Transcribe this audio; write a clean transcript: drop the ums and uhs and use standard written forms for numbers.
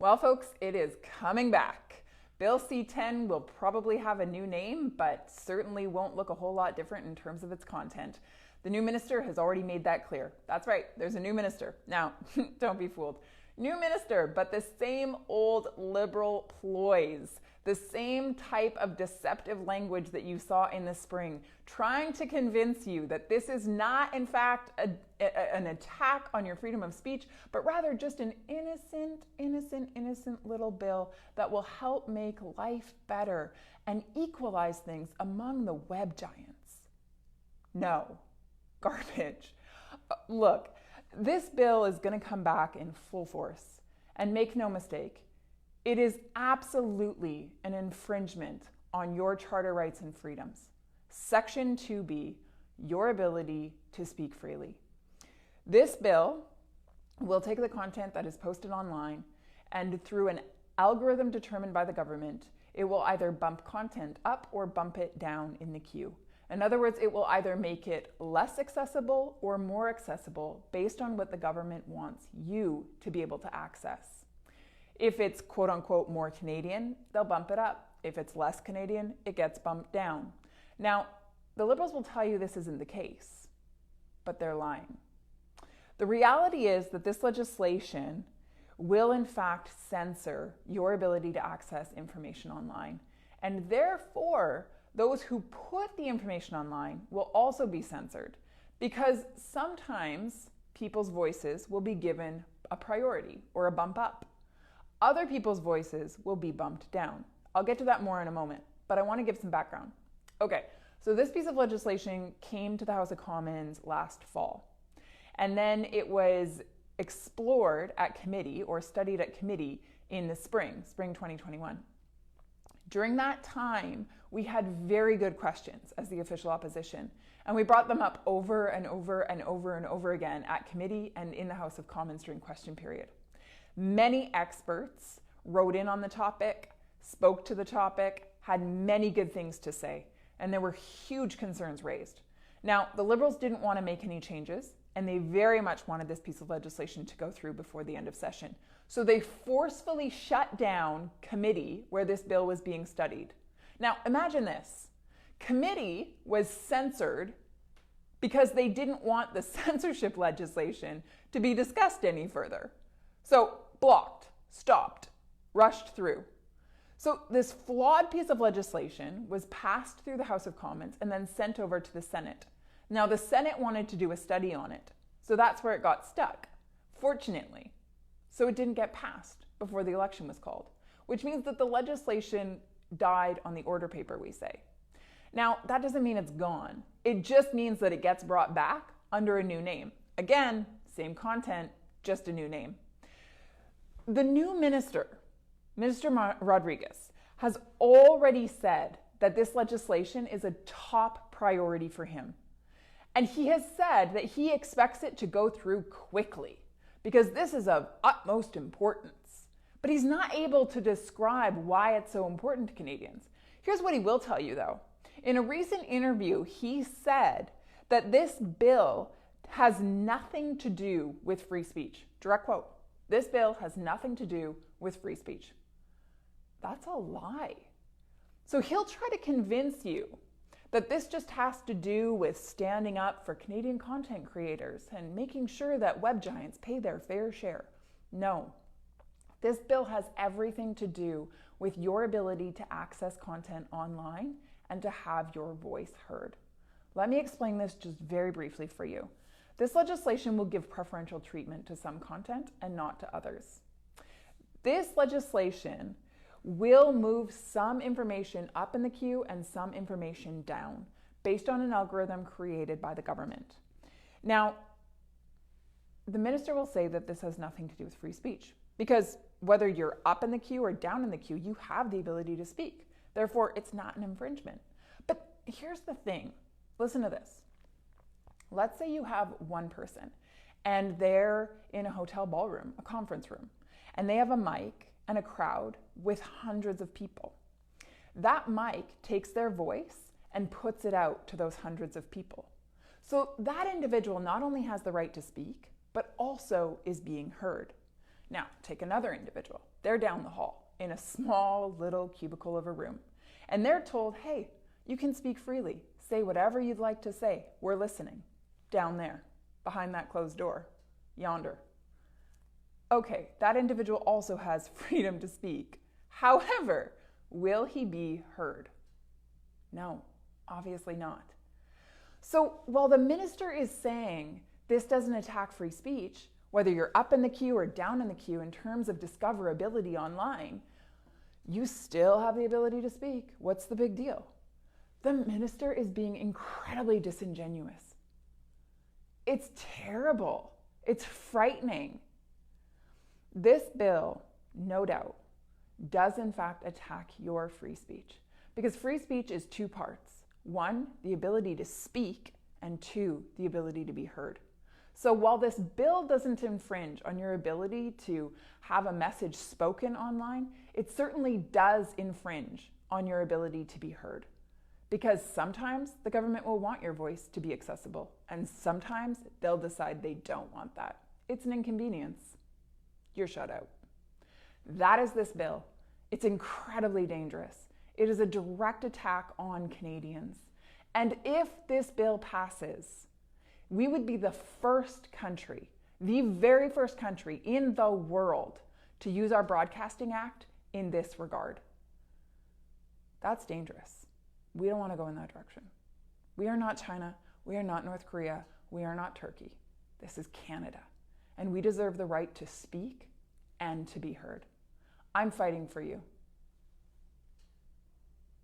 Well, folks, it is coming back. Bill C-10 will probably have a new name, but certainly won't look a whole lot different in terms of its content. The new minister has already made that clear. That's right, there's a new minister. Now, don't be fooled. New minister, but the same old liberal ploys, the same type of deceptive language that you saw in the spring, trying to convince you that this is not, in fact, an attack on your freedom of speech, but rather just an innocent little bill that will help make life better and equalize things among the web giants. No, garbage. Look, this bill is going to come back in full force. And make no mistake, it is absolutely an infringement on your charter rights and freedoms. Section 2B, your ability to speak freely. This bill will take the content that is posted online and through an algorithm determined by the government, it will either bump content up or bump it down in the queue. In other words, it will either make it less accessible or more accessible based on what the government wants you to be able to access. If it's quote unquote more Canadian, they'll bump it up. If it's less Canadian, it gets bumped down. Now, the Liberals will tell you this isn't the case, but they're lying. The reality is that this legislation will in fact censor your ability to access information online, and therefore those who put the information online will also be censored, because sometimes people's voices will be given a priority or a bump up. Other people's voices will be bumped down. I'll get to that more in a moment, but I want to give some background. Okay, so this piece of legislation came to the House of Commons last fall, and then it was explored at committee or studied at committee in the spring 2021. During that time, we had very good questions as the official opposition, and we brought them up over and over again at committee and in the House of Commons during question period. Many experts wrote in on the topic, spoke to the topic, had many good things to say, and there were huge concerns raised. Now, the Liberals didn't want to make any changes, and they very much wanted this piece of legislation to go through before the end of session. So they forcefully shut down committee where this bill was being studied. Now, imagine this. Committee was censored because they didn't want the censorship legislation to be discussed any further. So blocked, stopped, rushed through. So this flawed piece of legislation was passed through the House of Commons and then sent over to the Senate. Now, the Senate wanted to do a study on it, so that's where it got stuck, fortunately. So it didn't get passed before the election was called, which means that the legislation died on the order paper, we say. Now, that doesn't mean it's gone. It just means that it gets brought back under a new name. Again, same content, just a new name. The new minister, Minister Rodriguez, has already said that this legislation is a top priority for him. And he has said that he expects it to go through quickly because this is of utmost importance. But he's not able to describe why it's so important to Canadians. Here's what he will tell you, though. In a recent interview, he said that this bill has nothing to do with free speech. Direct quote. This bill has nothing to do with free speech. That's a lie. So he'll try to convince you that this just has to do with standing up for Canadian content creators and making sure that web giants pay their fair share. No, this bill has everything to do with your ability to access content online and to have your voice heard. Let me explain this just very briefly for you. This legislation will give preferential treatment to some content and not to others. This legislation will move some information up in the queue and some information down based on an algorithm created by the government. Now, the minister will say that this has nothing to do with free speech because whether you're up in the queue or down in the queue, you have the ability to speak. Therefore, it's not an infringement. But here's the thing. Listen to this. Let's say you have one person and they're in a hotel ballroom, a conference room, and they have a mic and a crowd with hundreds of people. That mic takes their voice and puts it out to those hundreds of people. So that individual not only has the right to speak, but also is being heard. Now, take another individual. They're down the hall in a small little cubicle of a room, and they're told, hey, you can speak freely. Say whatever you'd like to say. We're listening. Down there, behind that closed door, yonder. Okay, that individual also has freedom to speak. However, will he be heard? No, obviously not. So while the minister is saying this doesn't attack free speech, whether you're up in the queue or down in the queue in terms of discoverability online, you still have the ability to speak. What's the big deal? The minister is being incredibly disingenuous. It's terrible. It's frightening. This bill, no doubt, does in fact attack your free speech, because free speech is two parts. One, the ability to speak, and two, the ability to be heard. So while this bill doesn't infringe on your ability to have a message spoken online, it certainly does infringe on your ability to be heard. Because sometimes the government will want your voice to be accessible, and sometimes they'll decide they don't want that. It's an inconvenience. You're shut out. That is this bill. It's incredibly dangerous. It is a direct attack on Canadians. And if this bill passes, we would be the first country, the very first country in the world to use our Broadcasting Act in this regard. That's dangerous. We don't want to go in that direction. We are not China. We are not North Korea. We are not Turkey. This is Canada. And we deserve the right to speak and to be heard. I'm fighting for you.